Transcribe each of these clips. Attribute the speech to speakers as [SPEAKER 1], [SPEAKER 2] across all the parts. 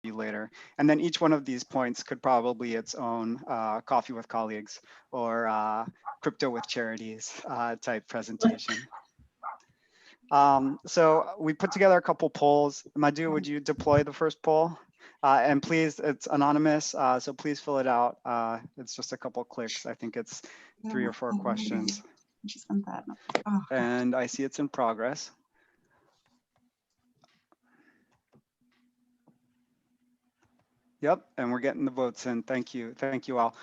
[SPEAKER 1] you later. And then each one of these points could probably its own coffee with colleagues or crypto with charities type presentation. So we put together a couple polls. Madhu, would you deploy the first poll? And please, it's anonymous, so please fill it out. It's just a couple clicks. I think it's 3 or 4 questions. And I see it's in progress. Yep, and we're getting the votes in. Thank you. Thank you all.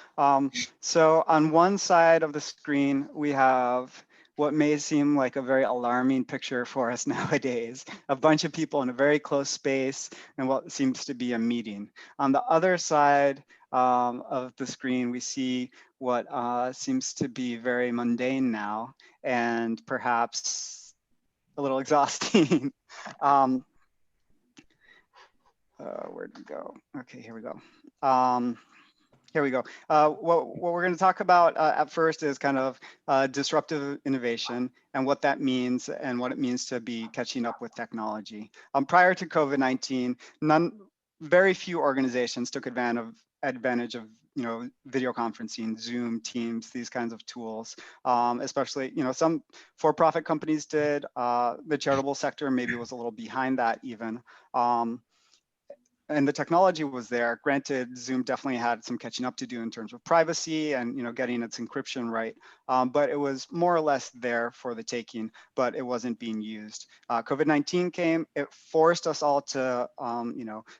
[SPEAKER 1] So on one side of the screen, we have what may seem like a very alarming picture for us nowadays, a bunch of people in a very close space and what seems to be a meeting. On the other side of the screen, we see what seems to be very mundane now and perhaps a little exhausting. um, where'd we go? Okay, here we go. Here we go. What we're going to talk about at first is kind of disruptive innovation and what that means and what it means to be catching up with technology. Prior to COVID-19, very few organizations took advantage of video conferencing, Zoom, Teams, these kinds of tools. Especially some for-profit companies did. The charitable sector maybe was a little behind that even. And the technology was there. Granted, Zoom definitely had some catching up to do in terms of privacy and getting its encryption right. But it was more or less there for the taking, but it wasn't being used. COVID-19 came. It forced us all to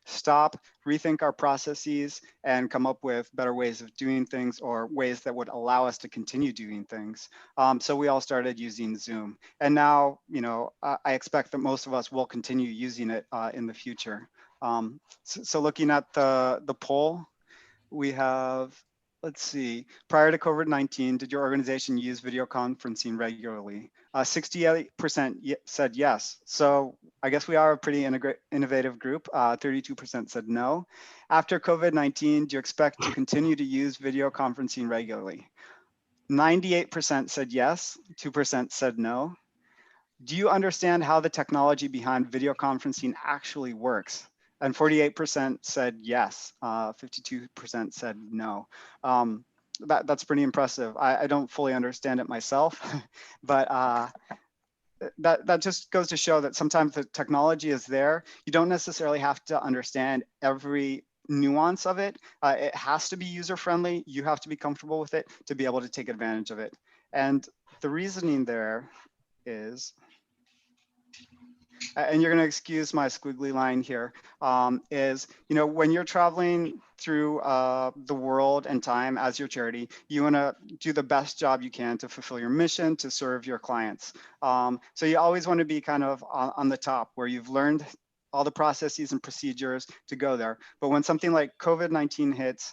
[SPEAKER 1] stop, rethink our processes, and come up with better ways of doing things or ways that would allow us to continue doing things. So we all started using Zoom, and now I expect that most of us will continue using it in the future. So looking at the poll, we have, let's see, prior to COVID-19, did your organization use video conferencing regularly? 68% said yes. So I guess we are a pretty innovative group. 32% said no. After COVID-19, do you expect to continue to use video conferencing regularly? 98% said yes, 2% said no. Do you understand how the technology behind video conferencing actually works? And 48% said yes, 52% said no. That's pretty impressive. I don't fully understand it myself, but that just goes to show that sometimes the technology is there. You don't necessarily have to understand every nuance of it. It has to be user-friendly. You have to be comfortable with it to be able to take advantage of it. And the reasoning there is, and you're going to excuse my squiggly line here, is, when you're traveling through the world and time as your charity, you want to do the best job you can to fulfill your mission, to serve your clients. So you always want to be kind of on the top where you've learned all the processes and procedures to go there. But when something like COVID-19 hits,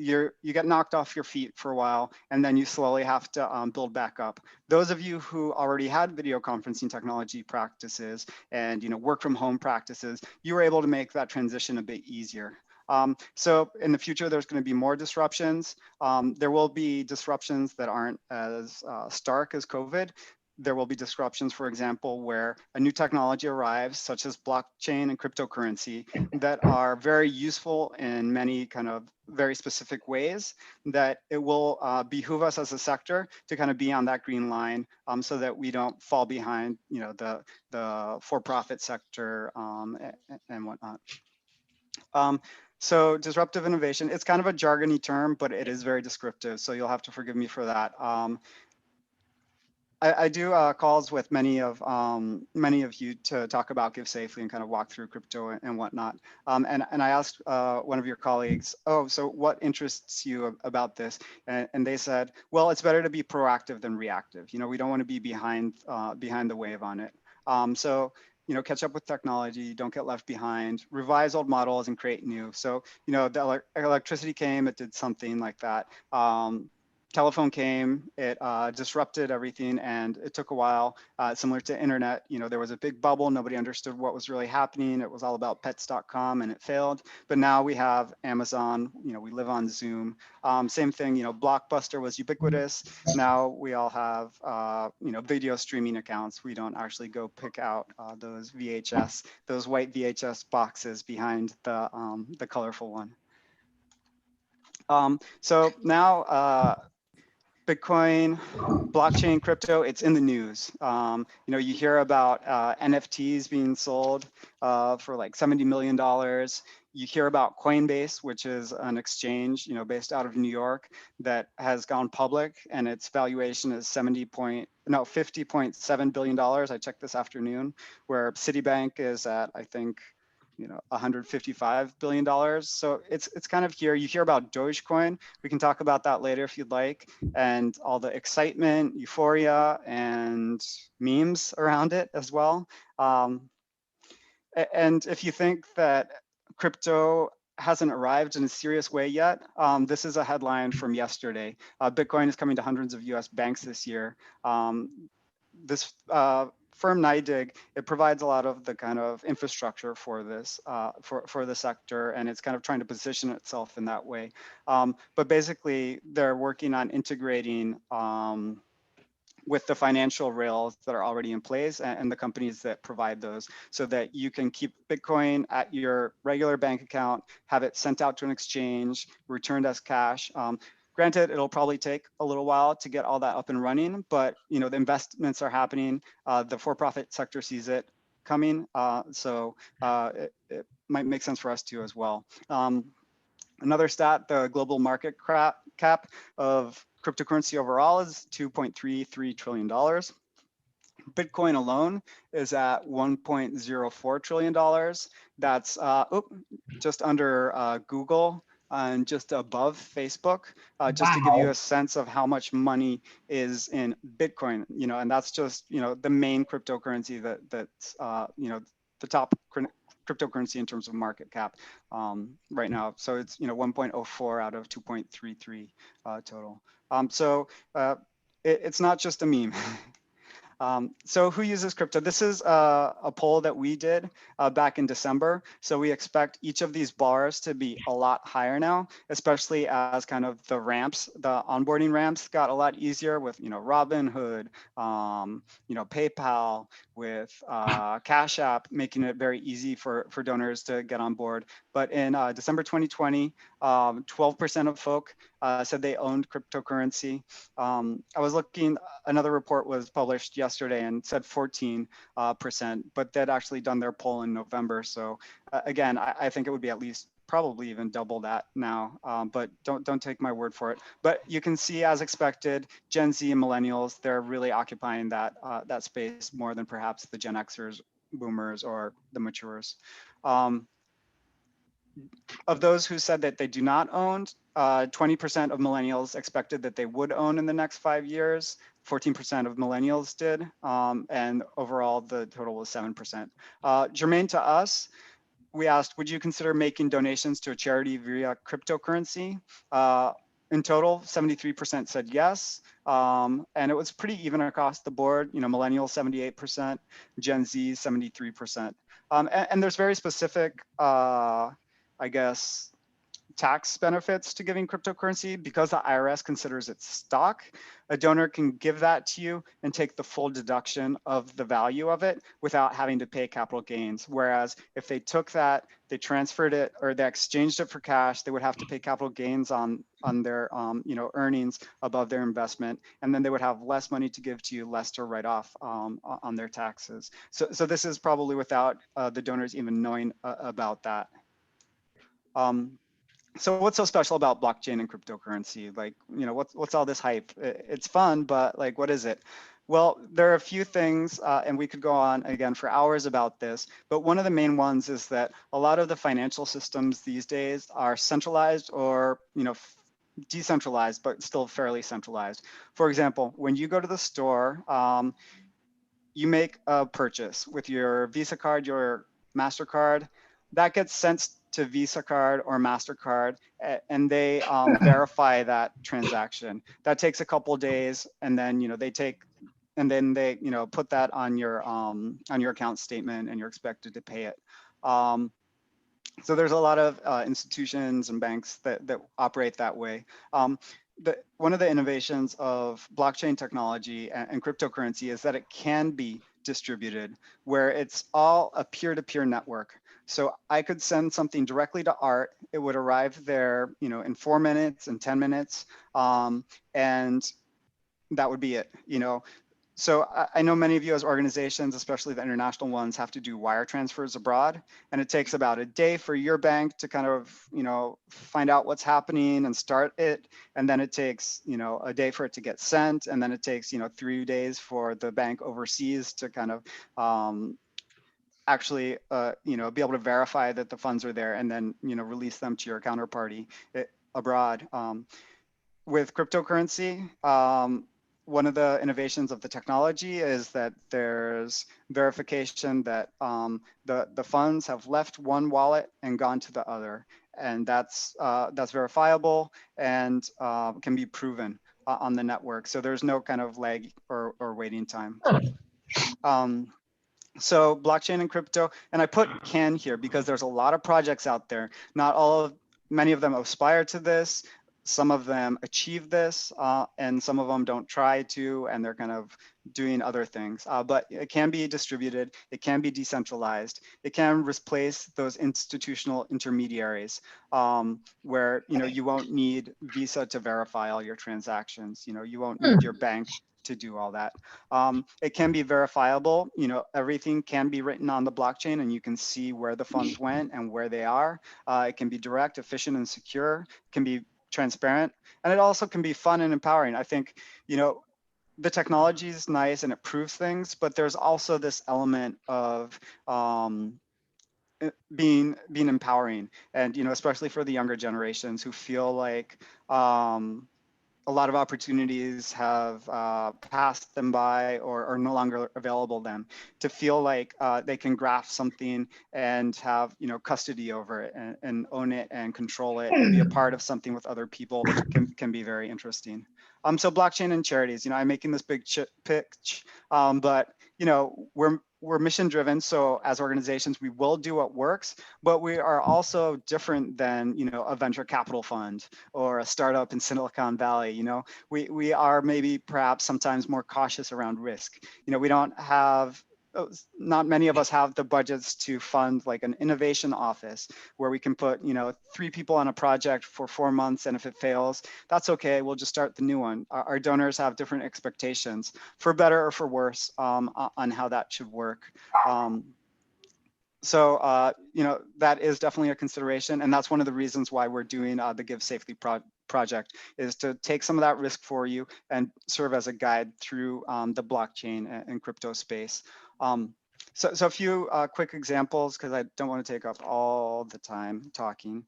[SPEAKER 1] you get knocked off your feet for a while, and then you slowly have to build back up. Those of you who already had video conferencing technology practices and work from home practices, you were able to make that transition a bit easier. So in the future, there's going to be more disruptions. There will be disruptions that aren't as stark as COVID. There will be disruptions, for example, where a new technology arrives, such as blockchain and cryptocurrency, that are very useful in many kind of very specific ways, that it will behoove us as a sector to kind of be on that green line, so that we don't fall behind the for-profit sector and whatnot. So disruptive innovation, it's kind of a jargony term, but it is very descriptive, so you'll have to forgive me for that. I do calls with many of you to talk about Give Safely and kind of walk through crypto and whatnot. And I asked one of your colleagues, oh, so what interests you about this? And they said, well, it's better to be proactive than reactive. We don't want to be behind the wave on it. So catch up with technology, don't get left behind, revise old models and create new. So the electricity came, it did something like that. telephone came, it disrupted everything, and it took a while. Similar to internet, there was a big bubble. Nobody understood what was really happening. It was all about pets.com, and it failed. But now we have Amazon. We live on Zoom. Same thing. Blockbuster was ubiquitous. Now we all have video streaming accounts. We don't actually go pick out those white VHS boxes behind the colorful one. So now Bitcoin, blockchain, crypto, it's in the news. You hear about NFTs being sold for like $70 million. You hear about Coinbase, which is an exchange, based out of New York that has gone public, and its valuation is $50.7 billion. I checked this afternoon, where Citibank is at, I think, $155 billion. So it's kind of here. You hear about Dogecoin. We can talk about that later if you'd like, and all the excitement, euphoria, and memes around it as well. And if you think that crypto hasn't arrived in a serious way yet, this is a headline from yesterday. Bitcoin is coming to hundreds of US banks this year. This firm NYDIG, it provides a lot of the kind of infrastructure for this, for the sector, and it's kind of trying to position itself in that way. But basically, they're working on integrating with the financial rails that are already in place and the companies that provide those, so that you can keep Bitcoin at your regular bank account, have it sent out to an exchange, returned as cash. Granted, it'll probably take a little while to get all that up and running, but the investments are happening. The for-profit sector sees it coming, so it might make sense for us too as well. Another stat: the global market cap of cryptocurrency overall is $2.33 trillion. Bitcoin alone is at $1.04 trillion. That's just under Google and just above Facebook, just to give you a sense of how much money is in Bitcoin, and that's just, the main cryptocurrency that's, the top cryptocurrency in terms of market cap right now. So it's, 1.04 out of 2.33 total. So it's not just a meme. So who uses crypto? This is a poll that we did back in December. So we expect each of these bars to be a lot higher now, especially as kind of the onboarding ramps got a lot easier with, Robinhood, PayPal, with Cash App, making it very easy for donors to get on board. But in December 2020, 12% of folk said they owned cryptocurrency. I was looking, another report was published yesterday and said 14%, but they'd actually done their poll in November. So again, I think it would be at least probably even double that now, but don't take my word for it. But you can see, as expected, Gen Z and millennials, they're really occupying that space more than perhaps the Gen Xers, boomers, or the matures. Of those who said that they do not own, 20% of millennials expected that they would own in the next 5 years. 14% of millennials did, and overall the total was 7%. Germane to us, we asked, would you consider making donations to a charity via cryptocurrency? In total, 73% said yes, and it was pretty even across the board. Millennials 78%, Gen Z 73%, and there's very specific, I guess, tax benefits to giving cryptocurrency. Because the IRS considers it stock, a donor can give that to you and take the full deduction of the value of it without having to pay capital gains. Whereas if they took that, they transferred it, or they exchanged it for cash, they would have to pay capital gains on their earnings above their investment, and then they would have less money to give to you, less to write off on their taxes. So this is probably without the donors even knowing about that. So what's so special about blockchain and cryptocurrency? Like, what's all this hype? It's fun, but like, what is it? Well, there are a few things, and we could go on again for hours about this, but one of the main ones is that a lot of the financial systems these days are centralized or, decentralized, but still fairly centralized. For example, when you go to the store, you make a purchase with your Visa card, your MasterCard, that gets sent to Visa card or MasterCard, and they verify that transaction. That takes a couple days, and then they put that on your account statement, and you're expected to pay it. So there's a lot of institutions and banks that operate that way. One of the innovations of blockchain technology and cryptocurrency is that it can be distributed, where it's all a peer-to-peer network. So I could send something directly to Art. It would arrive there, in 4 minutes and 10 minutes, and that would be it. So I know many of you as organizations, especially the international ones, have to do wire transfers abroad, and it takes about a day for your bank to kind of, find out what's happening and start it. And then it takes, a day for it to get sent. And then it takes, 3 days for the bank overseas to kind of actually, be able to verify that the funds are there and then, release them to your counterparty abroad. With cryptocurrency, one of the innovations of the technology is that there's verification that the funds have left one wallet and gone to the other, and that's verifiable and can be proven on the network. So there's no kind of lag or waiting time. So blockchain and crypto, and I put can here because there's a lot of projects out there. Many of them aspire to this. Some of them achieve this, and some of them don't try to, and they're kind of doing other things. But it can be distributed. It can be decentralized. It can replace those institutional intermediaries, where you won't need Visa to verify all your transactions. You won't need your bank to do all that. It can be verifiable. Everything can be written on the blockchain, and you can see where the funds went and where they are. It can be direct, efficient, and secure. It can be transparent, and it also can be fun and empowering. I think, the technology is nice and it proves things, but there's also this element of being empowering, and especially for the younger generations who feel like a lot of opportunities have passed them by or are no longer available to them, to feel like they can grasp something and have custody over it and own it and control it and be a part of something with other people can be very interesting. So blockchain and charities, I'm making this big pitch, but we're mission driven. So as organizations, we will do what works, but we are also different than, a venture capital fund or a startup in Silicon Valley. We are maybe perhaps sometimes more cautious around risk. We don't have, not many of us have the budgets to fund like an innovation office where we can put 3 people on a project for 4 months, and if it fails, that's okay, we'll just start the new one. Our donors have different expectations, for better or for worse, on how that should work. So that is definitely a consideration, and that's one of the reasons why we're doing the Give Safely project, is to take some of that risk for you and serve as a guide through the blockchain and crypto space. So a few quick examples, because I don't want to take up all the time talking.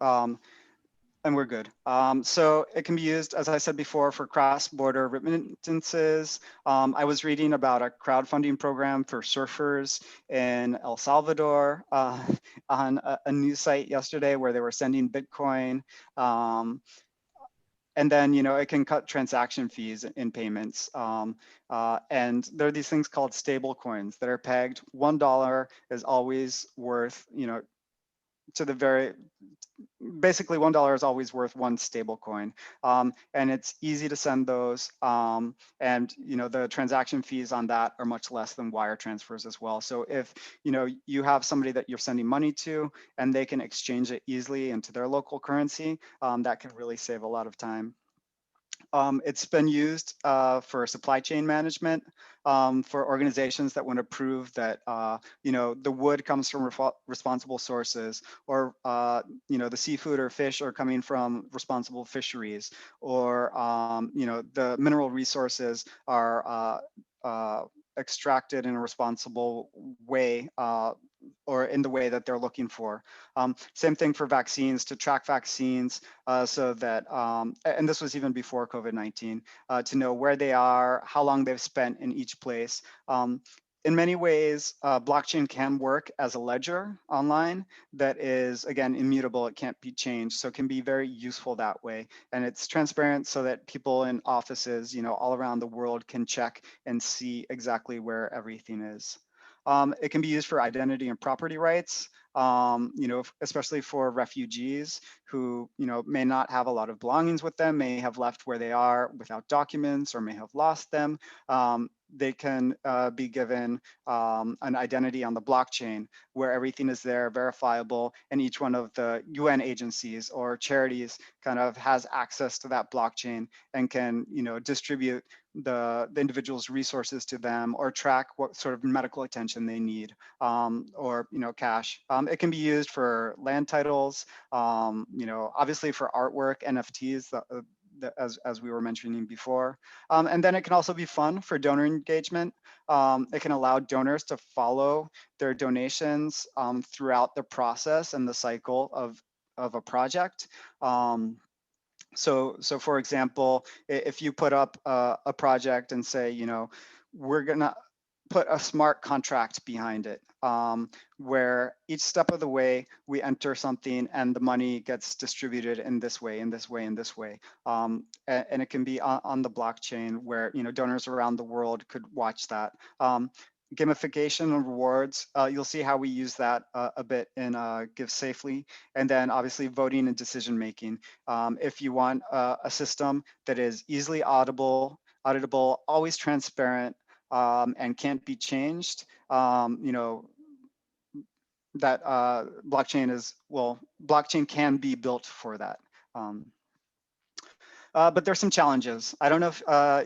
[SPEAKER 1] And we're good. So it can be used, as I said before, for cross-border remittances. I was reading about a crowdfunding program for surfers in El Salvador on a news site yesterday, where they were sending Bitcoin. And then, it can cut transaction fees in payments. And there are these things called stable coins that are pegged. $1 is always worth, basically $1 is always worth 1 stable coin. And it's easy to send those. And the transaction fees on that are much less than wire transfers as well. So if you have somebody that you're sending money to and they can exchange it easily into their local currency, that can really save a lot of time. It's been used for supply chain management, for organizations that want to prove that the wood comes from responsible sources, or the seafood or fish are coming from responsible fisheries, or the mineral resources are extracted in a responsible way, or in the way that they're looking for. Same thing for vaccines, to track vaccines, so that, and this was even before COVID-19, to know where they are, how long they've spent in each place. in many ways, blockchain can work as a ledger online that is, again, immutable. It can't be changed. So it can be very useful that way. And it's transparent so that people in offices, all around the world can check and see exactly where everything is. It can be used for identity and property rights, especially for refugees who, may not have a lot of belongings with them, may have left where they are without documents or may have lost them. They can be given an identity on the blockchain where everything is there, verifiable, and each one of the UN agencies or charities kind of has access to that blockchain and can, distribute the individual's resources to them or track what sort of medical attention they need, or cash. It can be used for land titles, obviously for artwork, NFTs, as we were mentioning before. And then it can also be fun for donor engagement. It can allow donors to follow their donations throughout the process and the cycle of a project. So for example, if you put up a project and say, we're gonna put a smart contract behind it, where each step of the way we enter something and the money gets distributed in this way, in this way, in this way. And it can be on the blockchain where, donors around the world could watch that. Gamification and rewards, you'll see how we use that a bit in Give Safely. And then obviously voting and decision making. If you want a system that is easily auditable, always transparent, and can't be changed, that blockchain can be built for that. Um, but there's some challenges. I don't know if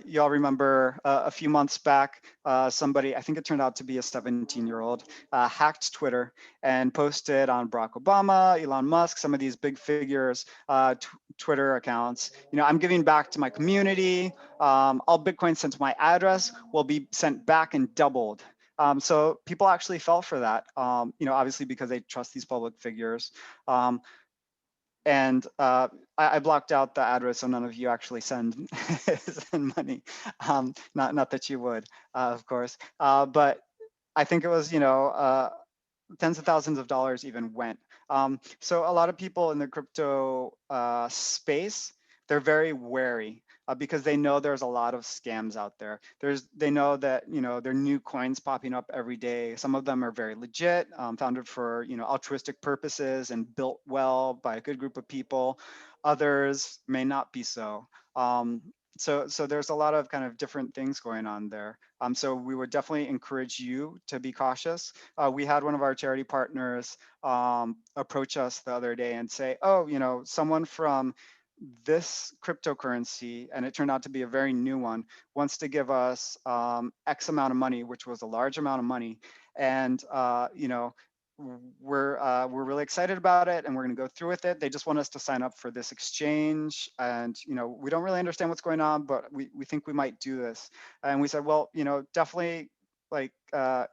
[SPEAKER 1] y'all remember a few months back, somebody, I think it turned out to be a 17-year-old, hacked Twitter and posted on Barack Obama, Elon Musk, some of these big figures, Twitter accounts. I'm giving back to my community. All Bitcoin sent to my address will be sent back and doubled. So people actually fell for that, obviously because they trust these public figures. And I blocked out the address so none of you actually send send money. Not that you would, of course, but I think it was, tens of thousands of dollars even went. So a lot of people in the crypto space, they're very wary because they know there's a lot of scams out there. They know that, there are new coins popping up every day. Some of them are very legit, founded for, altruistic purposes and built well by a good group of people. Others may not be so. So there's a lot of kind of different things going on there. So we would definitely encourage you to be cautious. We had one of our charity partners approach us the other day and say, oh, someone from this cryptocurrency, and it turned out to be a very new one, wants to give us X amount of money, which was a large amount of money. And, we're really excited about it and we're going to go through with it. They just want us to sign up for this exchange, and we don't really understand what's going on, but we think we might do this. And we said, well, definitely, like uh,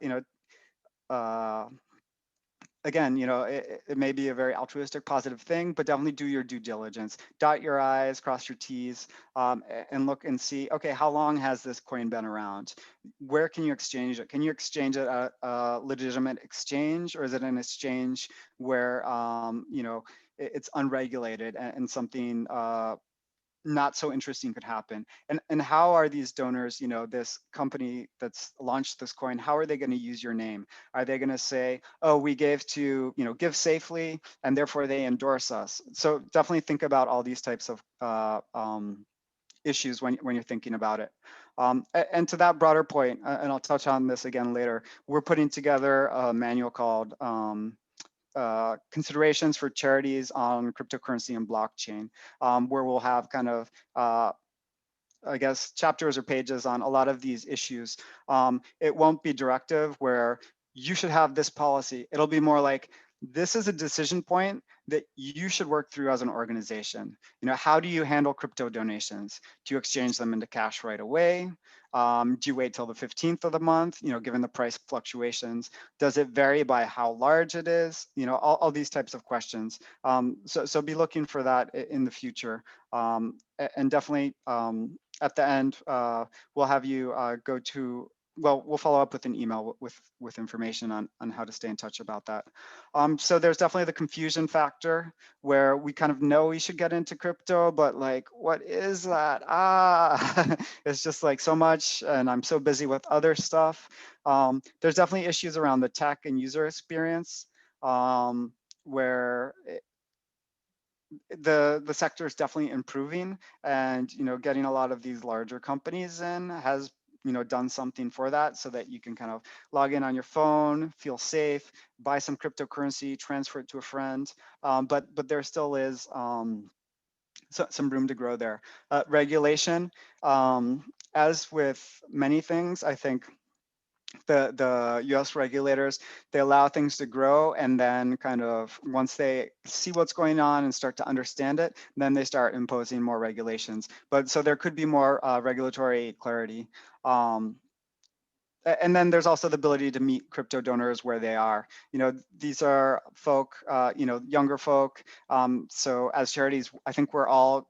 [SPEAKER 1] again, it may be a very altruistic, positive thing, but definitely do your due diligence. Dot your I's, cross your T's, and look and see, okay, how long has this coin been around? Where can you exchange it? Can you exchange it at a legitimate exchange, or is it an exchange where, it's unregulated and something not so interesting could happen? And how are these donors, this company that's launched this coin, how are they going to use your name? Are they going to say, oh, we gave to, Give Safely, and therefore they endorse us? So definitely think about all these types of issues when you're thinking about it. And to that broader point, and I'll touch on this again later, we're putting together a manual called Considerations for Charities on Cryptocurrency and Blockchain, where we'll have kind of I guess, chapters or pages on a lot of these issues. It won't be directive where you should have this policy. It'll be more like, this is a decision point that you should work through as an organization. How do you handle crypto donations? Do you exchange them into cash right away? Do you wait till the 15th of the month, given the price fluctuations? Does it vary by how large it is? All these types of questions. So be looking for that in the future. And definitely, at the end, we'll have you go to well, we'll follow up with an email with information on how to stay in touch about that. So there's definitely the confusion factor where we kind of know we should get into crypto, but like, what is that? It's just like so much, and I'm so busy with other stuff. There's definitely issues around the tech and user experience, where the sector is definitely improving, and getting a lot of these larger companies in has done something for that, so that you can kind of log in on your phone, feel safe, buy some cryptocurrency, transfer it to a friend. But there still is some room to grow there. Regulation, as with many things, I think the US regulators, they allow things to grow, and then kind of once they see what's going on and start to understand it, then they start imposing more regulations. But so there could be more regulatory clarity. Um, and then there's also the ability to meet crypto donors where they are. These are folk, younger folk. So as charities, I think we're all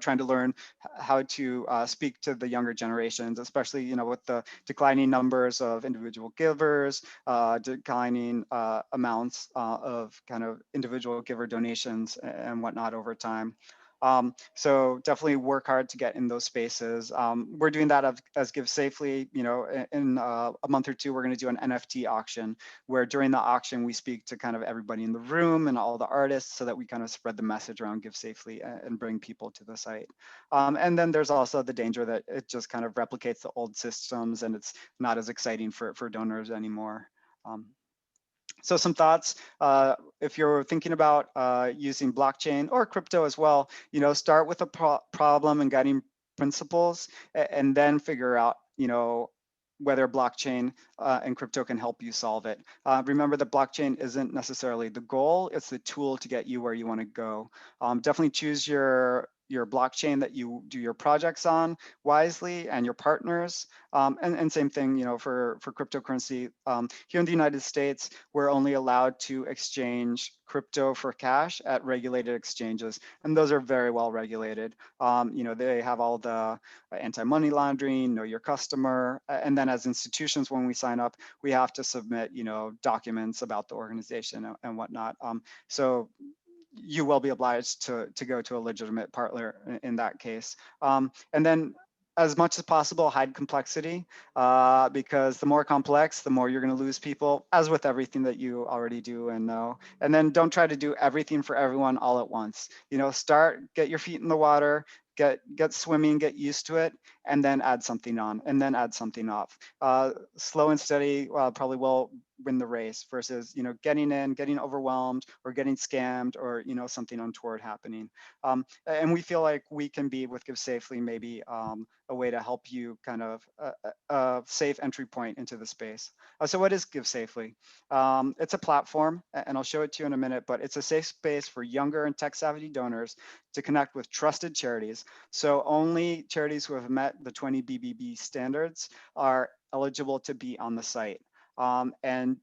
[SPEAKER 1] trying to learn how to speak to the younger generations, especially with the declining numbers of individual givers, declining amounts of kind of individual giver donations and whatnot over time. So definitely work hard to get in those spaces. We're doing that as Give Safely. In a month or two, we're going to do an NFT auction, where during the auction we speak to kind of everybody in the room and all the artists, so that we kind of spread the message around Give Safely and bring people to the site. And then there's also the danger that it just kind of replicates the old systems, and it's not as exciting for donors anymore. So some thoughts, if you're thinking about using blockchain or crypto as well, start with a problem and guiding principles, and then figure out, whether blockchain and crypto can help you solve it. Remember that blockchain isn't necessarily the goal, it's the tool to get you where you want to go. Definitely choose your blockchain that you do your projects on wisely, and your partners. And same thing, for cryptocurrency. Here in the United States, we're only allowed to exchange crypto for cash at regulated exchanges, and those are very well regulated. They have all the anti-money laundering, know your customer, and then as institutions, when we sign up, we have to submit, documents about the organization and whatnot. So you will be obliged to go to a legitimate partner in that case. And then as much as possible, hide complexity, because the more complex, the more you're going to lose people, as with everything that you already do and know. And then don't try to do everything for everyone all at once. Get your feet in the water, get swimming, get used to it, and then add something on, and then add something off. Slow and steady probably will win the race, versus getting overwhelmed, or getting scammed, or something untoward happening. And we feel like we can be, with Give Safely, maybe a way to help you kind of a safe entry point into the space. So what is Give Safely? It's a platform, and I'll show it to you in a minute, but it's a safe space for younger and tech savvy donors to connect with trusted charities. So only charities who have met the 20 BBB standards are eligible to be on the site. And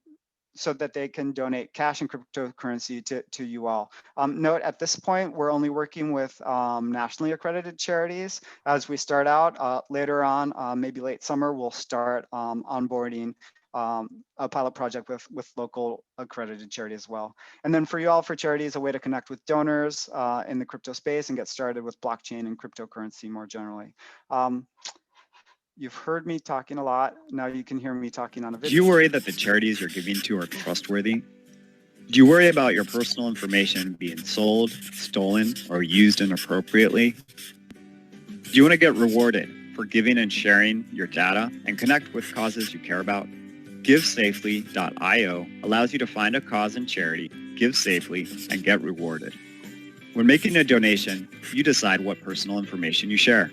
[SPEAKER 1] so that they can donate cash and cryptocurrency to you all. Note, at this point, we're only working with nationally accredited charities. As we start out, later on, maybe late summer, we'll start onboarding a pilot project with local accredited charity as well. And then for you all, for charities, a way to connect with donors in the crypto space and get started with blockchain and cryptocurrency more generally. You've heard me talking a lot. Now you can hear me talking on a video.
[SPEAKER 2] Do you worry that the charities you're giving to are trustworthy? Do you worry about your personal information being sold, stolen, or used inappropriately? Do you want to get rewarded for giving and sharing your data and connect with causes you care about? GiveSafely.io allows you to find a cause and charity, give safely, and get rewarded. When making a donation, you decide what personal information you share.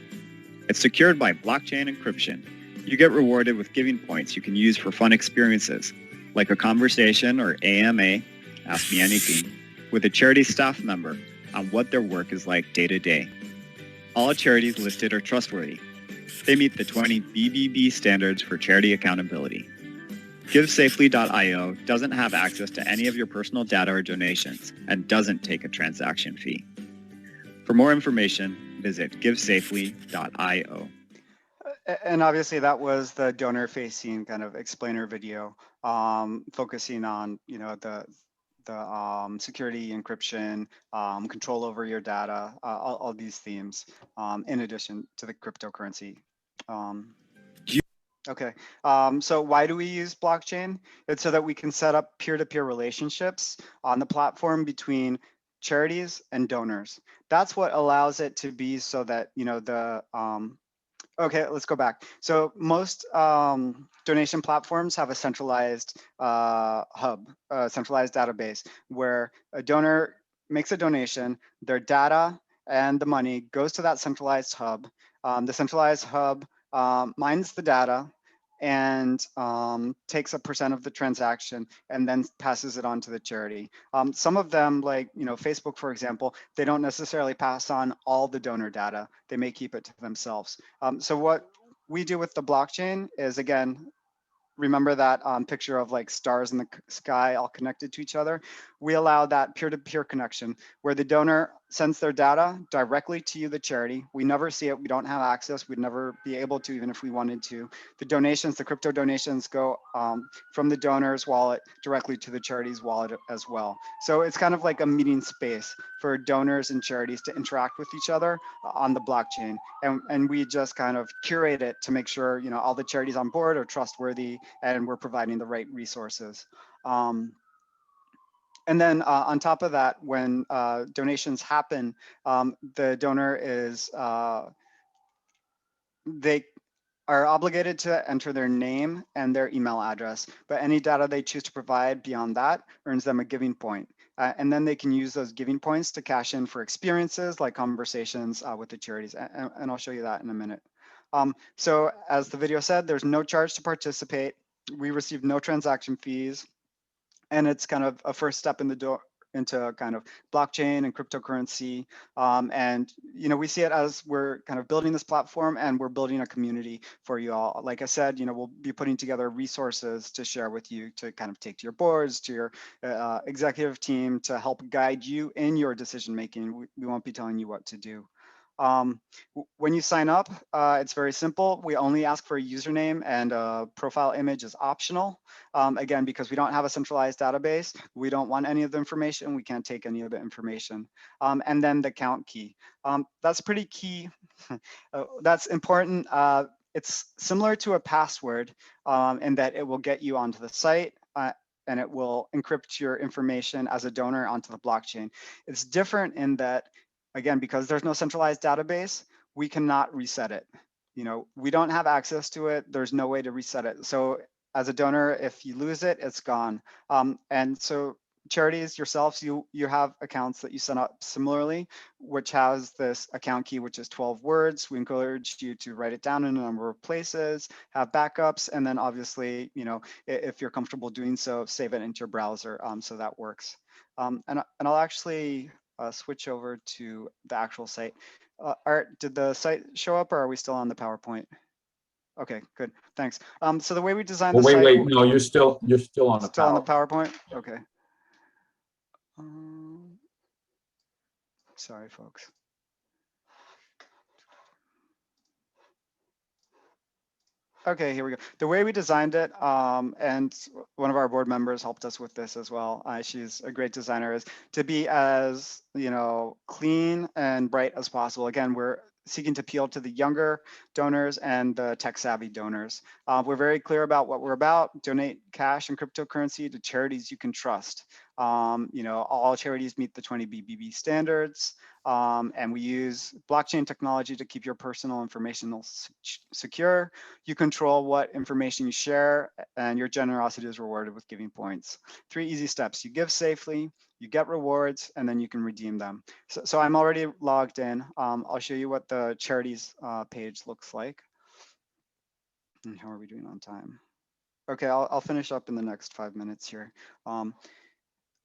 [SPEAKER 2] It's secured by blockchain encryption. You get rewarded with giving points you can use for fun experiences, like a conversation or AMA, Ask Me Anything, with a charity staff member on what their work is like day to day. All charities listed are trustworthy. They meet the 20 BBB standards for charity accountability. GiveSafely.io doesn't have access to any of your personal data or donations and doesn't take a transaction fee. For more information, visit GiveSafely.io.
[SPEAKER 1] And obviously that was the donor facing kind of explainer video, focusing on, you know, the security, encryption, control over your data, all these themes, in addition to the cryptocurrency. Okay, so why do we use blockchain? It's so that we can set up peer-to-peer relationships on the platform between charities and donors. That's what allows it to be so that, you know, the okay, let's go back. So most donation platforms have a centralized hub, a centralized database where a donor makes a donation, their data and the money goes to that centralized hub. The centralized hub mines the data and takes a percent of the transaction and then passes it on to the charity. Some of them, like, you know, Facebook, for example, they don't necessarily pass on all the donor data. They may keep it to themselves. So what we do with the blockchain is, again, remember that picture of like stars in the sky all connected to each other? We allow that peer-to-peer connection where the donor sends their data directly to you, the charity. We never see it. We don't have access. We'd never be able to, even if we wanted to. The donations, the crypto donations go from the donor's wallet directly to the charity's wallet as well. So it's kind of like a meeting space for donors and charities to interact with each other on the blockchain. And we just kind of curate it to make sure, you know, all the charities on board are trustworthy and we're providing the right resources. And then on top of that, when donations happen, the donor is, they are obligated to enter their name and their email address, but any data they choose to provide beyond that earns them a giving point. And then they can use those giving points to cash in for experiences like conversations with the charities. And I'll show you that in a minute. So as the video said, there's no charge to participate. We receive no transaction fees. And it's kind of a first step in the door into kind of blockchain and cryptocurrency. And, you know, we see it as we're kind of building this platform and we're building a community for you all. Like I said, you know, we'll be putting together resources to share with you to kind of take to your boards, to your executive team to help guide you in your decision making. We won't be telling you what to do. When you sign up, it's very simple. We only ask for a username and a profile image is optional. Again, because we don't have a centralized database, we don't want any of the information. We can't take any of the information. And then the account key. That's pretty key. That's important. It's similar to a password in that it will get you onto the site and it will encrypt your information as a donor onto the blockchain. It's different in that, again, because there's no centralized database, we cannot reset it. You know, we don't have access to it. There's no way to reset it. So as a donor, if you lose it, it's gone. And so charities yourselves, you have accounts that you set up similarly, which has this account key, which is 12 words. We encourage you to write it down in a number of places, have backups, and then obviously, you know, if you're comfortable doing so, save it into your browser so that works. And I'll actually switch over to the actual site. Art, did the site show up or are we still on the PowerPoint? Okay, good, thanks. So the way we designed the
[SPEAKER 3] wait,
[SPEAKER 1] site—
[SPEAKER 3] wait, no, you're still on the
[SPEAKER 1] still on the
[SPEAKER 3] PowerPoint.
[SPEAKER 1] PowerPoint? Okay. Sorry, folks. Okay, here we go. The way we designed it, and one of our board members helped us with this as well. She's a great designer, is to be as, you know, clean and bright as possible. Again, we're seeking to appeal to the younger donors and the tech savvy donors. We're very clear about what we're about. Donate cash and cryptocurrency to charities you can trust. You know, all charities meet the 20 BBB standards. And we use blockchain technology to keep your personal information secure. You control what information you share, and your generosity is rewarded with giving points. 3 easy steps: you give safely, you get rewards, and then you can redeem them. So I'm already logged in. I'll show you what the charities page looks like. And how are we doing on time? Okay, I'll finish up in the next 5 minutes here.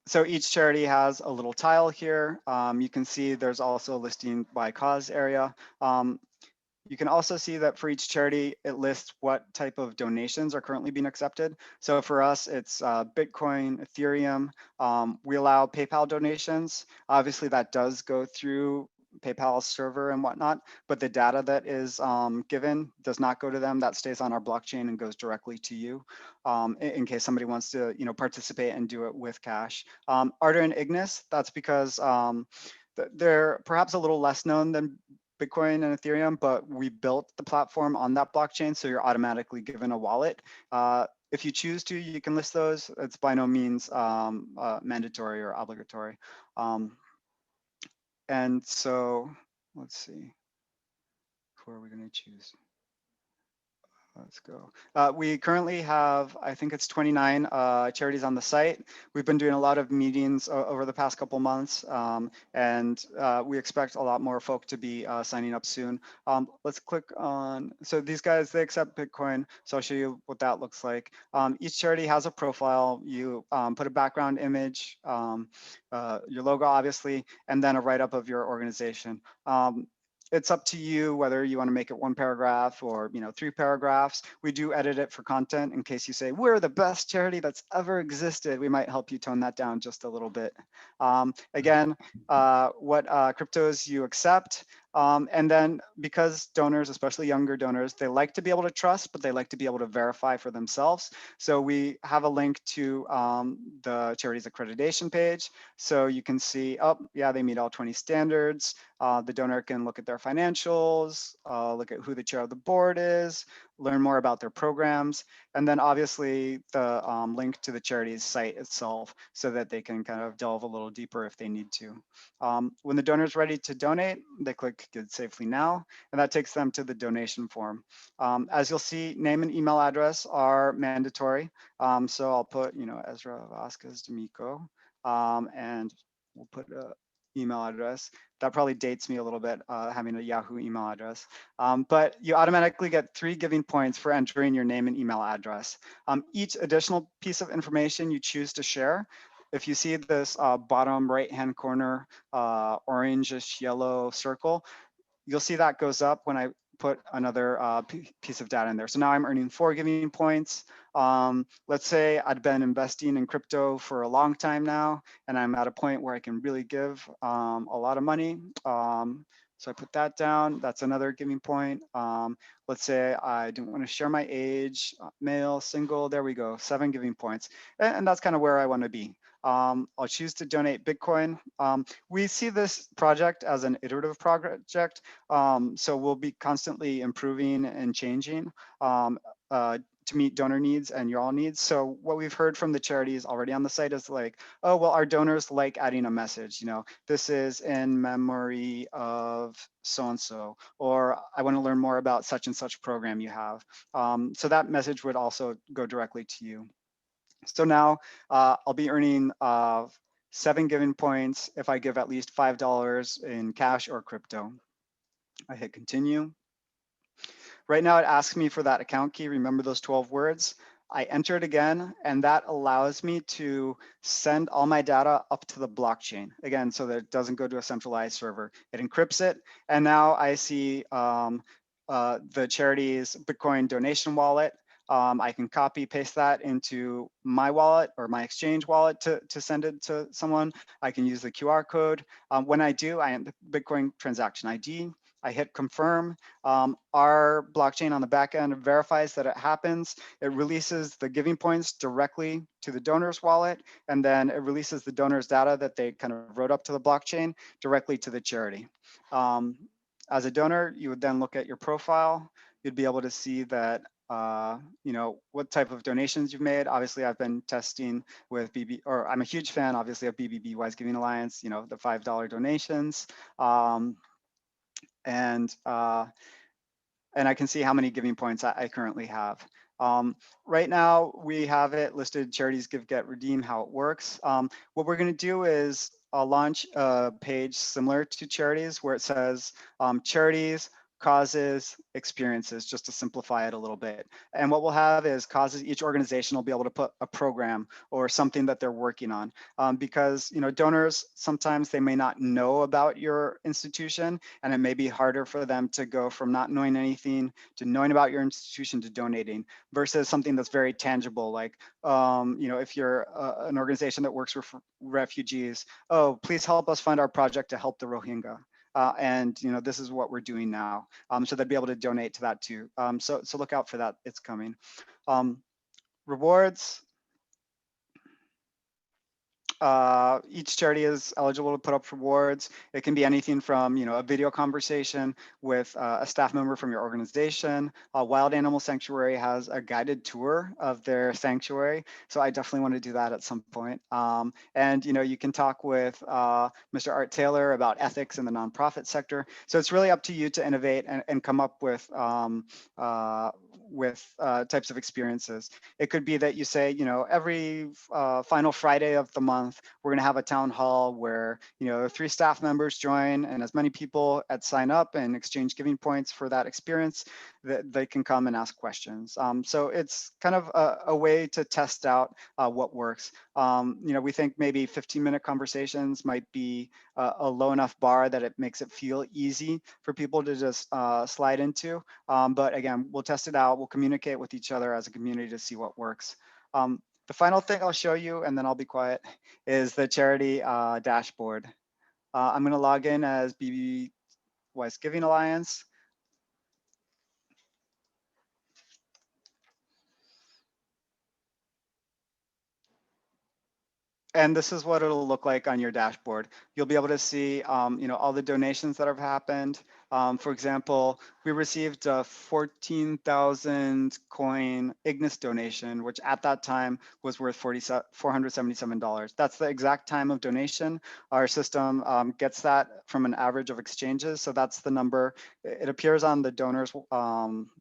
[SPEAKER 1] So each charity has a little tile here. You can see there's also a listing by cause area. You can also see that for each charity, it lists what type of donations are currently being accepted. So for us, it's Bitcoin, Ethereum. We allow PayPal donations. Obviously, that does go through PayPal server and whatnot, but the data that is given does not go to them. That stays on our blockchain and goes directly to you, in case somebody wants to, participate and do it with cash. Ardor and Ignis, that's because they're perhaps a little less known than Bitcoin and Ethereum, but we built the platform on that blockchain, so you're automatically given a wallet. If you choose to, you can list those. It's by no means mandatory or obligatory. And so let's see, who are we going to choose? Let's go. We currently have, I think it's 29 charities on the site. We've been doing a lot of meetings over the past couple months, and we expect a lot more folk to be signing up soon. Let's click on, so these guys, they accept Bitcoin, so I'll show you what that looks like. Each charity has a profile. You put a background image, your logo, obviously, and then a write-up of your organization. It's up to you whether you want to make it 1 paragraph or 3 paragraphs. We do edit it for content in case you say we're the best charity that's ever existed. We might help you tone that down just a little bit. Again, what cryptos you accept. And then because donors, especially younger donors, they like to be able to trust, but they like to be able to verify for themselves. So we have a link to the charity's accreditation page. So you can see, oh, yeah, they meet all 20 standards. The donor can look at their financials, look at who the chair of the board is, learn more about their programs, and then obviously the link to the charity's site itself so that they can kind of delve a little deeper if they need to. When the donor is ready to donate, they click Give Safely Now, and that takes them to the donation form. As you'll see, name and email address are mandatory. So I'll put, Ezra Vasquez D'Amico, and we'll put a email address. That probably dates me a little bit, having a Yahoo email address. But you automatically get 3 giving points for entering your name and email address. Each additional piece of information you choose to share, if you see this bottom right-hand corner orangish yellow circle, you'll see that goes up when I put another piece of data in there. So now I'm earning 4 giving points. Let's say I'd been investing in crypto for a long time now, and I'm at a point where I can really give a lot of money. So I put that down. That's another giving point. Let's say I didn't want to share my age, male, single. There we go, 7 giving points. And that's kind of where I want to be. I'll choose to donate Bitcoin. We see this project as an iterative project, so we'll be constantly improving and changing to meet donor needs and your all needs. So what we've heard from the charities already on the site is like, oh, well, our donors like adding a message, this is in memory of so-and-so, or I want to learn more about such and such program you have. So that message would also go directly to you. So now I'll be earning 7 giving points if I give at least $5 in cash or crypto. I hit continue. Right now it asks me for that account key. Remember those 12 words? I enter it again, and that allows me to send all my data up to the blockchain. Again, so that it doesn't go to a centralized server. It encrypts it, and now I see the charity's Bitcoin donation wallet. I can copy paste that into my wallet or my exchange wallet to send it to someone. I can use the QR code. When I do, I enter the Bitcoin transaction ID. I hit confirm. Our blockchain on the back end verifies that it happens. It releases the giving points directly to the donor's wallet, and then it releases the donor's data that they kind of wrote up to the blockchain directly to the charity. As a donor, you would then look at your profile. You'd be able to see that what type of donations you've made. Obviously, I've been testing with I'm a huge fan, obviously, of BBB Wise Giving Alliance, the $5 donations. And I can see how many giving points I currently have. Right now, we have it listed, charities give, get, redeem, how it works. What we're gonna do is I'll launch a page similar to charities where it says charities, causes, experiences, just to simplify it a little bit. And what we'll have is causes, each organization will be able to put a program or something that they're working on. Because donors, sometimes they may not know about your institution, and it may be harder for them to go from not knowing anything to knowing about your institution to donating, versus something that's very tangible, like if you're an organization that works with refugees, oh, please help us fund our project to help the Rohingya. and this is what we're doing now. So they'd be able to donate to that too. So look out for that. It's coming. Rewards. Each charity is eligible to put up rewards. It can be anything from, a video conversation with a staff member from your organization. Wild Animal Sanctuary has a guided tour of their sanctuary, so I definitely want to do that at some point. And you can talk with Mr. Art Taylor about ethics in the nonprofit sector. So it's really up to you to innovate and come up with types of experiences. It could be that you say, every final Friday of the month, we're going to have a town hall where 3 staff members join, and as many people as sign up and exchange giving points for that experience, that they can come and ask questions. So it's kind of a way to test out what works. We think maybe 15-minute conversations might be a low enough bar that it makes it feel easy for people to just slide into. But again, we'll test it out. We'll communicate with each other as a community to see what works. The final thing I'll show you, and then I'll be quiet, is the charity dashboard. I'm going to log in as BB Wise Giving Alliance. And this is what it'll look like on your dashboard. You'll be able to see, all the donations that have happened. For example, we received a 14,000 coin Ignis donation, which at that time was worth $477. That's the exact time of donation. Our system gets that from an average of exchanges. So that's the number. It appears on the donors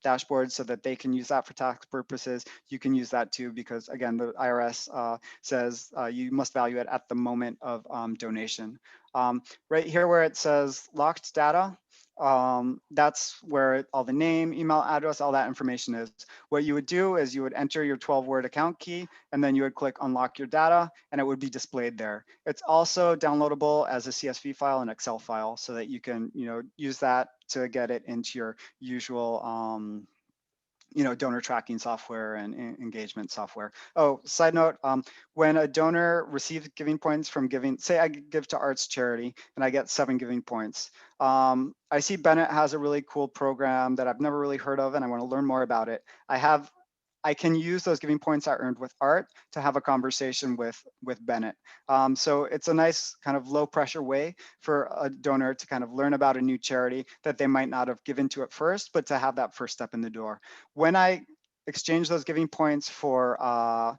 [SPEAKER 1] dashboard so that they can use that for tax purposes. You can use that too, because again, the IRS says you must value it at the moment of donation. Right here where it says locked data, that's where all the name, email address, all that information is. What you would do is you would enter your 12-word account key, and then you would click unlock your data, and it would be displayed there. It's also downloadable as a CSV file and Excel file, so that you can use that to get it into your usual donor tracking software and engagement software. Oh, side note, when a donor receives giving points from giving, say I give to Arts Charity and I get 7 giving points. I see Bennett has a really cool program that I've never really heard of, and I want to learn more about it. I can use those giving points I earned with Art to have a conversation with Bennett. So it's a nice kind of low pressure way for a donor to kind of learn about a new charity that they might not have given to at first, but to have that first step in the door. When I exchange those giving points for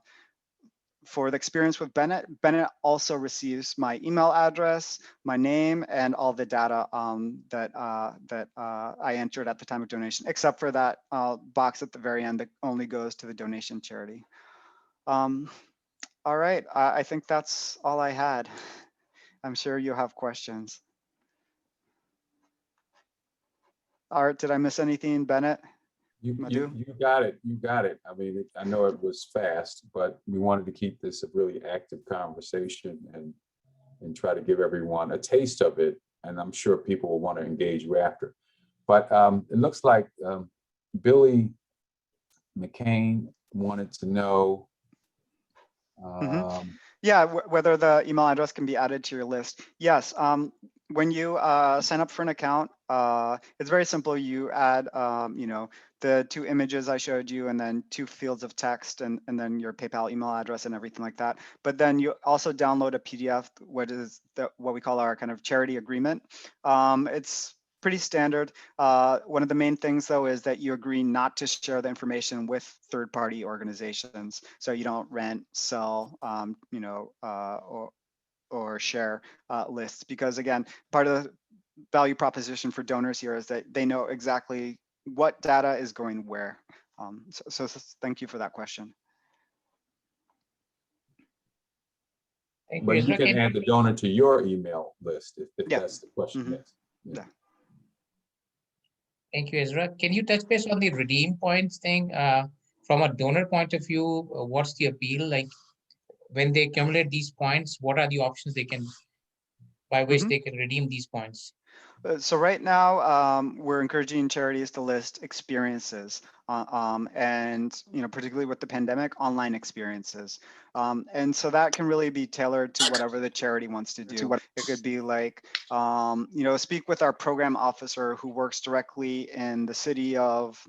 [SPEAKER 1] the experience with Bennett, Bennett also receives my email address, my name, and all the data that I entered at the time of donation, except for that box at the very end that only goes to the donation charity. All right, I think that's all I had. I'm sure you have questions. Art, did I miss anything, Bennett?
[SPEAKER 3] You got it. You got it. I mean, I know it was fast, but we wanted to keep this a really active conversation and try to give everyone a taste of it. And I'm sure people will want to engage you after. But it looks like Billy McCain wanted to know.
[SPEAKER 1] Yeah, whether the email address can be added to your list. Yes. When you sign up for an account, it's very simple. You add, the 2 images I showed you, and then 2 fields of text, and then your PayPal email address and everything like that. But then you also download a PDF, what we call our kind of charity agreement. It's pretty standard. One of the main things, though, is that you agree not to share the information with third-party organizations. So you don't rent, sell, or share lists, because again, part of the value proposition for donors here is that they know exactly what data is going where. So thank you for that question.
[SPEAKER 3] But you can add the donor to your email list if that's the question.
[SPEAKER 1] Yeah.
[SPEAKER 4] Thank you, Ezra. Can you touch base on the redeem points thing? From a donor point of view, what's the appeal? Like when they accumulate these points, what are the options they can, by which they can redeem these points?
[SPEAKER 1] So right now, we're encouraging charities to list experiences, and particularly with the pandemic, online experiences. And so that can really be tailored to whatever the charity wants to do. It could be like, speak with our program officer who works directly in the city of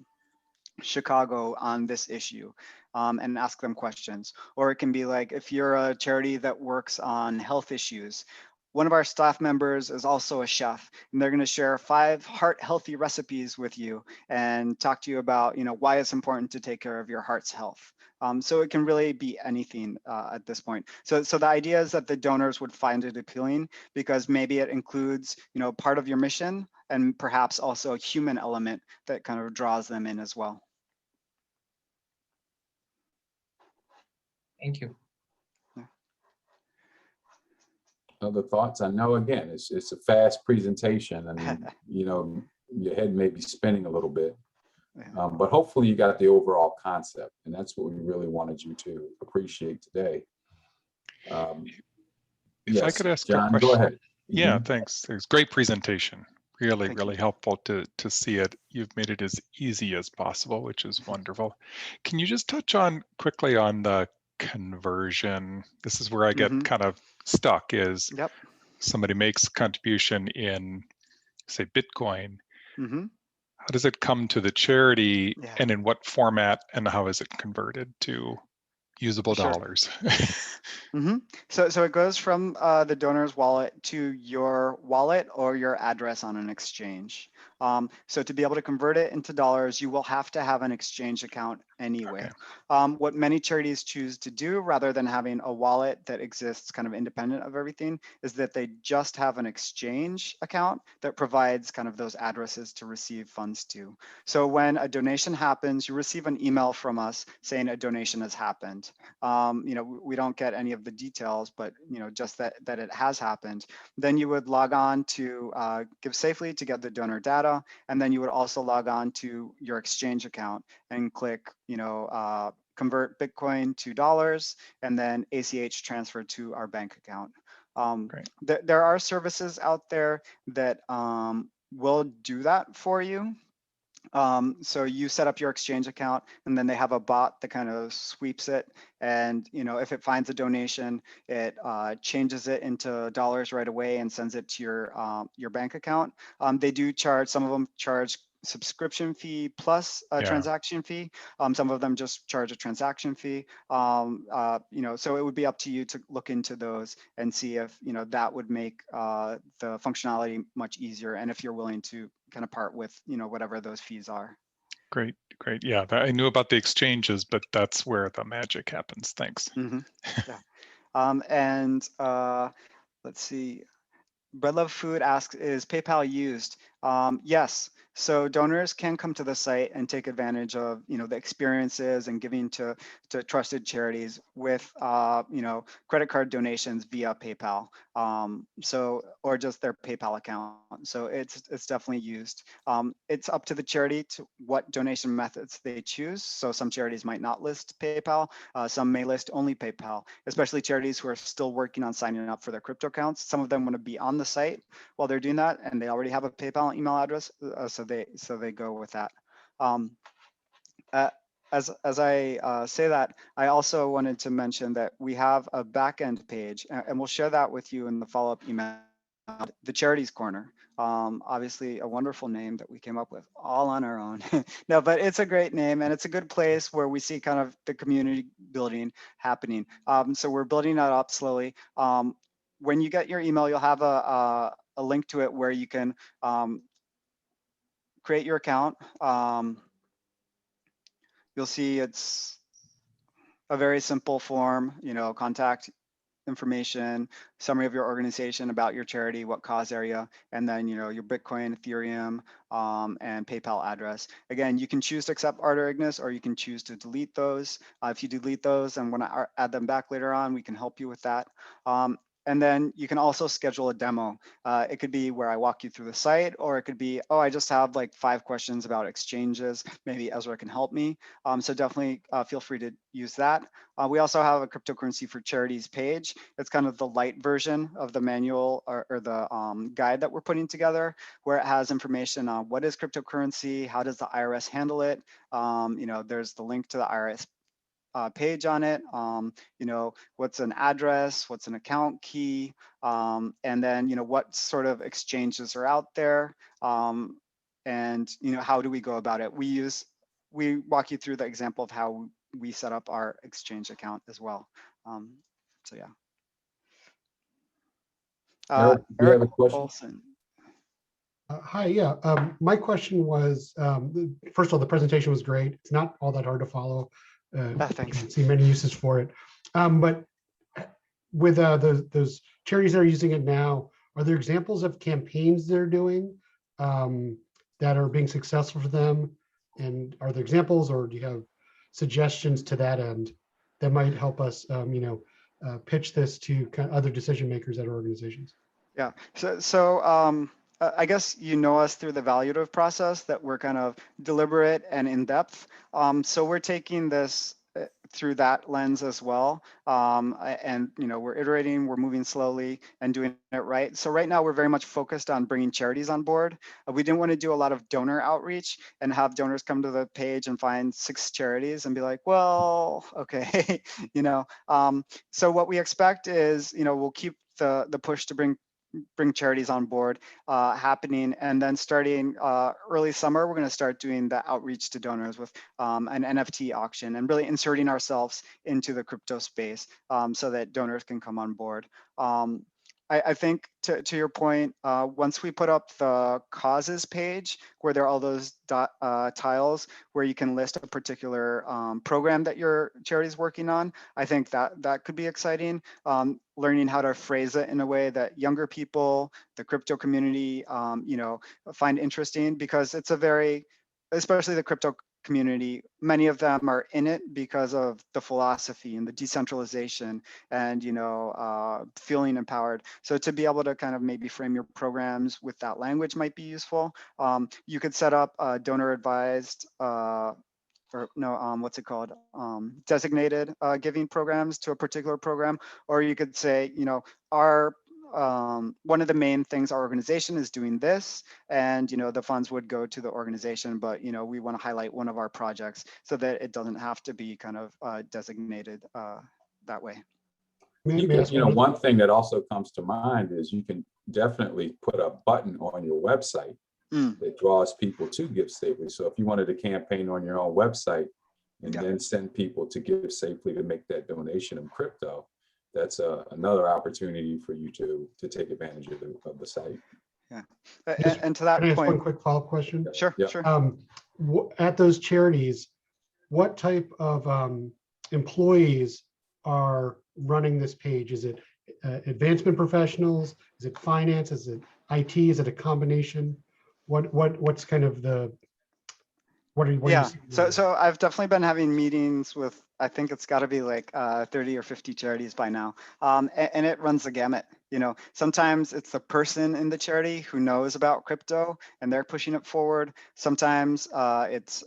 [SPEAKER 1] Chicago on this issue, and ask them questions. Or it can be like, if you're a charity that works on health issues, one of our staff members is also a chef, and they're going to share 5 heart healthy recipes with you and talk to you about, why it's important to take care of your heart's health. So it can really be anything at this point. So the idea is that the donors would find it appealing because maybe it includes, part of your mission and perhaps also a human element that kind of draws them in as well.
[SPEAKER 4] Thank you.
[SPEAKER 3] Other thoughts? I know, again, it's a fast presentation and, your head may be spinning a little bit. But hopefully you got the overall concept, and that's what we really wanted you to appreciate today.
[SPEAKER 5] If I could ask
[SPEAKER 3] John,
[SPEAKER 5] a question.
[SPEAKER 3] go ahead.
[SPEAKER 5] Yeah, thanks. It was great presentation. Really,
[SPEAKER 1] Thank
[SPEAKER 5] really
[SPEAKER 1] you.
[SPEAKER 5] helpful to see it. You've made it as easy as possible, which is wonderful. Can you just touch on quickly on the conversion? This is where I get kind of stuck, is
[SPEAKER 1] Yep.
[SPEAKER 5] somebody makes a contribution in, say, Bitcoin.
[SPEAKER 1] Mm-hmm.
[SPEAKER 5] How does it come to the charity,
[SPEAKER 1] Yeah.
[SPEAKER 5] and in what format, and how is it converted to usable
[SPEAKER 1] Sure.
[SPEAKER 5] dollars?
[SPEAKER 1] Mm-hmm. So it goes from the donor's wallet to your wallet or your address on an exchange. So to be able to convert it into dollars, you will have to have an exchange account anyway.
[SPEAKER 5] Okay.
[SPEAKER 1] What many charities choose to do, rather than having a wallet that exists kind of independent of everything, is that they just have an exchange account that provides kind of those addresses to receive funds to. So when a donation happens, you receive an email from us saying a donation has happened. We don't get any of the details, but just that it has happened. Then you would log on to GiveSafely to get the donor data, and then you would also log on to your exchange account and click, convert Bitcoin to dollars, and then ACH transfer to our bank account. There are services out there that will do that for you. So you set up your exchange account, and then they have a bot that kind of sweeps it. And if it finds a donation, it changes it into dollars right away and sends it to your bank account. They do charge, some of them charge subscription fee plus a transaction fee. Some of them just charge a transaction fee. So it would be up to you to look into those and see if that would make the functionality much easier, and if you're willing to kind of part with whatever those fees are.
[SPEAKER 5] Great. Yeah, I knew about the exchanges, but that's where the magic happens. Thanks.
[SPEAKER 1] Mm-hmm. Yeah. And let's see. Breadlove Food asks, is PayPal used? Yes. So donors can come to the site and take advantage of the experiences and giving to trusted charities with credit card donations via PayPal. Or just their PayPal account. So it's definitely used. It's up to the charity to what donation methods they choose. So some charities might not list PayPal. Some may list only PayPal, especially charities who are still working on signing up for their crypto accounts. Some of them want to be on the site while they're doing that, and they already have a PayPal email address, so they go with that. As I say that, I also wanted to mention that we have a backend page, and we'll share that with you in the follow-up email. The Charities Corner, obviously a wonderful name that we came up with all on our own. No, but it's a great name, and it's a good place where we see kind of the community building happening. So we're building that up slowly. When you get your email, you'll have a link to it where you can create your account. You'll see it's a very simple form, contact information, summary of your organization, about your charity, what cause area, and then your Bitcoin, Ethereum, and PayPal address. Again, you can choose to accept Ardor Ignis, or you can choose to delete those. If you delete those and want to add them back later on, we can help you with that. And then you can also schedule a demo. It could be where I walk you through the site, or it could be, oh, I just have like 5 questions about exchanges. Maybe Ezra can help me. So definitely feel free to use that. We also have a cryptocurrency for charities page. It's kind of the light version of the manual or the guide that we're putting together, where it has information on what is cryptocurrency, how does the IRS handle it. There's the link to the IRS page on it. What's an address, what's an account key, and then what sort of exchanges are out there, and how do we go about it. We walk you through the example of how we set up our exchange account as well. So yeah.
[SPEAKER 3] Eric, do you have a question?
[SPEAKER 1] Olson.
[SPEAKER 6] Hi, yeah. My question was, first of all, the presentation was great. It's not all that hard to follow.
[SPEAKER 1] Thanks.
[SPEAKER 6] You can see many uses for it. But with those charities that are using it now, are there examples of campaigns they're doing that are being successful for them? And are there examples, or do you have suggestions to that end that might help us, pitch this to kind of other decision makers at our organizations?
[SPEAKER 1] Yeah. So I guess us through the evaluative process that we're kind of deliberate and in depth. So we're taking this through that lens as well. And we're iterating, we're moving slowly and doing it right. So right now we're very much focused on bringing charities on board. We didn't want to do a lot of donor outreach and have donors come to the page and find 6 charities and be like, well, okay, So what we expect is, we'll keep the push to bring charities on board happening, and then starting early summer, we're going to start doing the outreach to donors with an NFT auction and really inserting ourselves into the crypto space so that donors can come on board. I think to your point, once we put up the causes page where there are all those tiles where you can list a particular program that your charity is working on, I think that could be exciting. Learning how to phrase it in a way that younger people, the crypto community, find interesting, because it's especially the crypto community, many of them are in it because of the philosophy and the decentralization and feeling empowered. So to be able to kind of maybe frame your programs with that language might be useful. You could set up donor advised what's it called? Designated giving programs to a particular program, or you could say, our one of the main things our organization is doing this, and the funds would go to the organization, but we want to highlight one of our projects so that it doesn't have to be kind of designated that way.
[SPEAKER 3] One thing that also comes to mind is you can definitely put a button on your website that draws people to Give Safely. So if you wanted to campaign on your own website and then send people to Give Safely to make that donation in crypto, that's another opportunity for you to take advantage of the site.
[SPEAKER 1] Yeah, and to that
[SPEAKER 6] point,
[SPEAKER 1] point,
[SPEAKER 6] one quick follow-up question.
[SPEAKER 1] Sure,
[SPEAKER 3] yeah.
[SPEAKER 1] Sure.
[SPEAKER 6] At those charities, what type of employees are running this page? Is it advancement professionals? Is it finance? Is it IT? Is it a combination? What's kind of what are you seeing?
[SPEAKER 1] So I've definitely been having meetings with, I think it's got to be like 30 or 50 charities by now, and it runs the gamut. Sometimes it's the person in the charity who knows about crypto and they're pushing it forward. Sometimes it's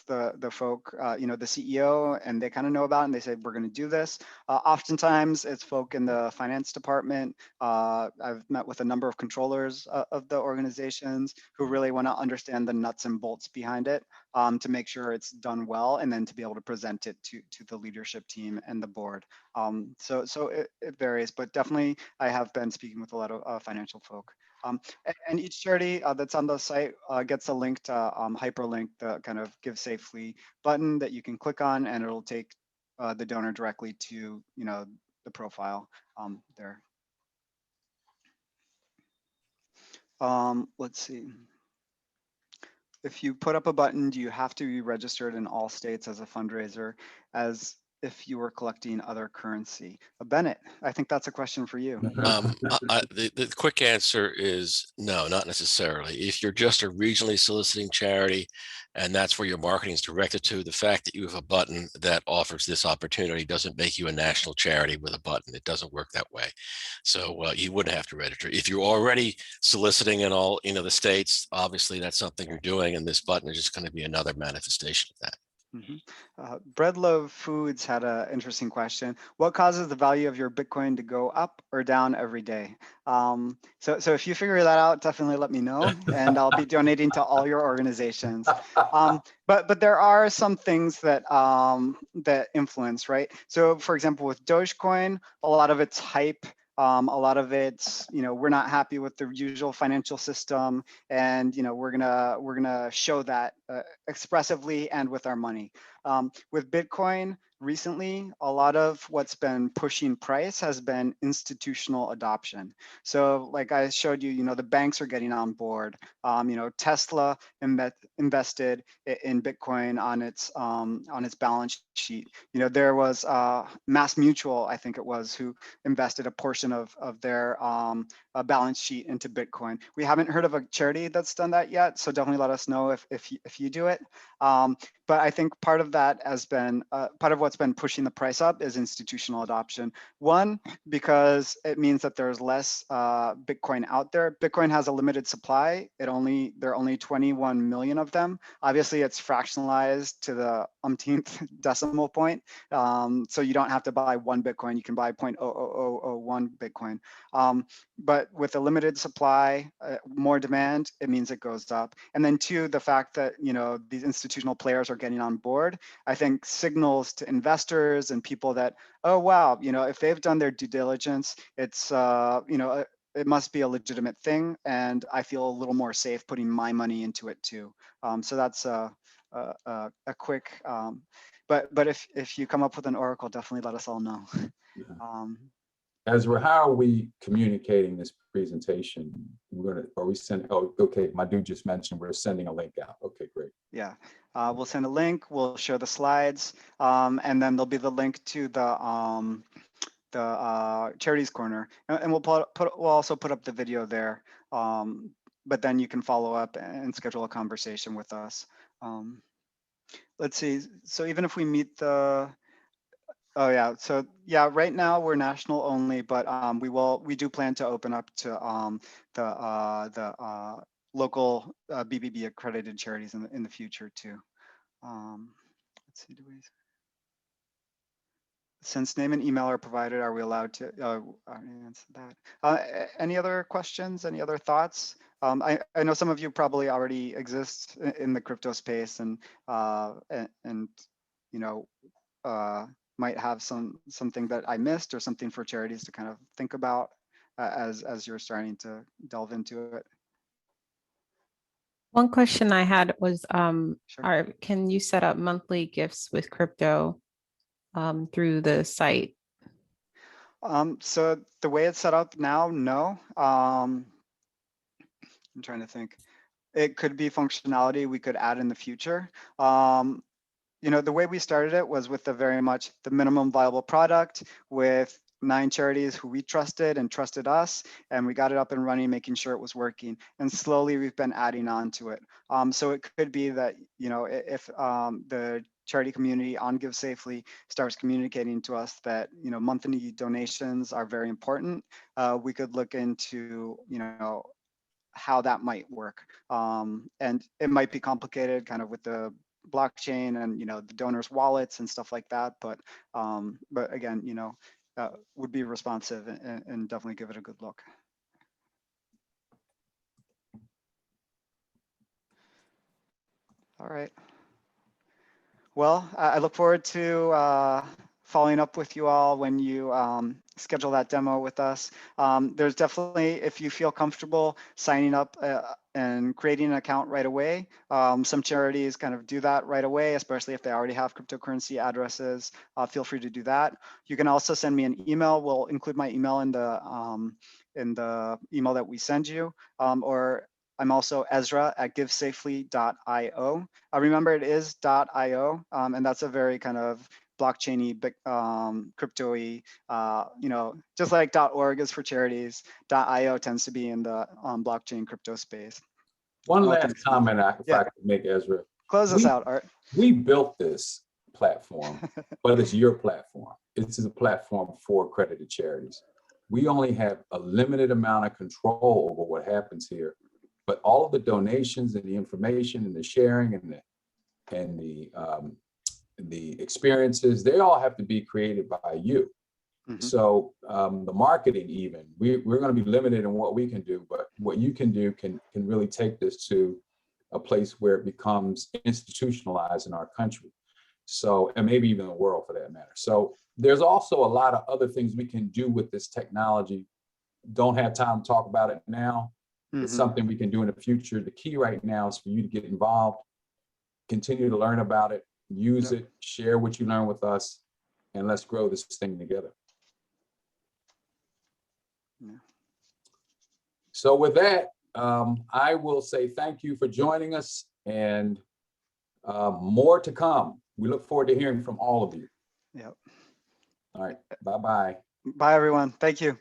[SPEAKER 1] the folk, the CEO, and they kind of know about it and they say, we're going to do this. Oftentimes it's folk in the finance department. I've met with a number of controllers of the organizations who really want to understand the nuts and bolts behind it to make sure it's done well, and then to be able to present it to the leadership team and the board. So it varies, but definitely I have been speaking with a lot of financial folk. And each charity that's on the site gets a link to hyperlink the kind of Give Safely button that you can click on, and it'll take the donor directly to the profile there. Let's see. If you put up a button, do you have to be registered in all states as a fundraiser? As if you were collecting other currency? Bennett, I think that's a question for you.
[SPEAKER 7] The quick answer is no, not necessarily. If you're just a regionally soliciting charity and that's where your marketing is directed to, the fact that you have a button that offers this opportunity doesn't make you a national charity with a button. It doesn't work that way. So you wouldn't have to register. If you're already soliciting in all the states, obviously that's something you're doing, and this button is just going to be another manifestation of that.
[SPEAKER 1] Breadloaf Foods had an interesting question. What causes the value of your Bitcoin to go up or down every day? So if you figure that out, definitely let me know, and I'll be donating to all your organizations. But there are some things that that influence, right? So for example, with Dogecoin, a lot of it's hype. A lot of it's, we're not happy with the usual financial system, and we're gonna show that expressively and with our money. With Bitcoin, recently, a lot of what's been pushing price has been institutional adoption. So like I showed you, the banks are getting on board. Tesla invested in Bitcoin on its balance sheet. There was Mass Mutual, I think it was, who invested a portion of their balance sheet into Bitcoin. We haven't heard of a charity that's done that yet, so definitely let us know if you do it. But I think part of that has been part of what's been pushing the price up is institutional adoption. One, because it means that there's less Bitcoin out there. Bitcoin has a limited supply. There are only 21 million of them. Obviously, it's fractionalized to the umpteenth decimal point. So you don't have to buy one Bitcoin. You can buy 0.00001 Bitcoin. But with a limited supply, more demand, it means it goes up. And then two, the fact that these institutional players are getting on board, I think signals to investors and people that, oh wow, if they've done their due diligence, it's it must be a legitimate thing, and I feel a little more safe putting my money into it too. So that's a quick. But if you come up with an oracle, definitely let us all know.
[SPEAKER 3] Ezra, how are we communicating this presentation? Are we sending? Oh, okay. My dude just mentioned we're sending a link out. Okay, great.
[SPEAKER 1] Yeah, we'll send a link. We'll show the slides, and then there'll be the link to the Charities Corner, and we'll also put up the video there. But then you can follow up and schedule a conversation with us. Let's see. So even if we meet the Oh yeah, so yeah, right now we're national only, but we do plan to open up to the local BBB accredited charities in the future too. Let's see, since name and email are provided, are we allowed to answer that? Any other questions? Any other thoughts? I know some of you probably already exist in the crypto space, and might have something that I missed or something for charities to kind of think about as you're starting to delve into it.
[SPEAKER 8] One question I had was,
[SPEAKER 1] Sure.
[SPEAKER 8] can you set up monthly gifts with crypto through the site?
[SPEAKER 1] So the way it's set up now, no. I'm trying to think. It could be functionality we could add in the future. The way we started it was with very much the minimum viable product with 9 charities who we trusted and trusted us, and we got it up and running, making sure it was working. And slowly we've been adding on to it. So it could be that, if the charity community on Give Safely starts communicating to us that, monthly donations are very important, we could look into, how that might work. And it might be complicated kind of with the blockchain and the donors' wallets and stuff like that, but again, would be responsive and definitely give it a good look. All right. Well, I look forward to following up with you all when you schedule that demo with us. There's definitely, if you feel comfortable signing up and creating an account right away, some charities kind of do that right away, especially if they already have cryptocurrency addresses. Feel free to do that. You can also send me an email. We'll include my email in the email that we send you, or I'm also Ezra@givesafely.io. Remember, it is .io, and that's a very kind of blockchain-y, crypto-y, just like .org is for charities, .io tends to be in the blockchain crypto space.
[SPEAKER 3] One
[SPEAKER 1] Oh,
[SPEAKER 3] last
[SPEAKER 1] thanks.
[SPEAKER 3] comment if
[SPEAKER 1] Yeah.
[SPEAKER 3] I could make, Ezra.
[SPEAKER 1] Close us out, Art.
[SPEAKER 3] We built this platform, but it's your platform. This is a platform for accredited charities. We only have a limited amount of control over what happens here, but all of the donations and the information and the sharing and the experiences, they all have to be created by you.
[SPEAKER 1] Mhm.
[SPEAKER 3] So the marketing, even we're going to be limited in what we can do, but what you can do can really take this to a place where it becomes institutionalized in our country. So, and maybe even the world for that matter. So there's also a lot of other things we can do with this technology. Don't have time to talk about it now. It's something we can do in the future. The key right now is for you to get involved, continue to learn about it, use it, share what you learn with us, and let's grow this thing together.
[SPEAKER 1] Yeah.
[SPEAKER 3] So with that, I will say thank you for joining us, and more to come. We look forward to hearing from all of you.
[SPEAKER 1] Yep.
[SPEAKER 3] All right. Bye-bye.
[SPEAKER 1] Bye, everyone. Thank you.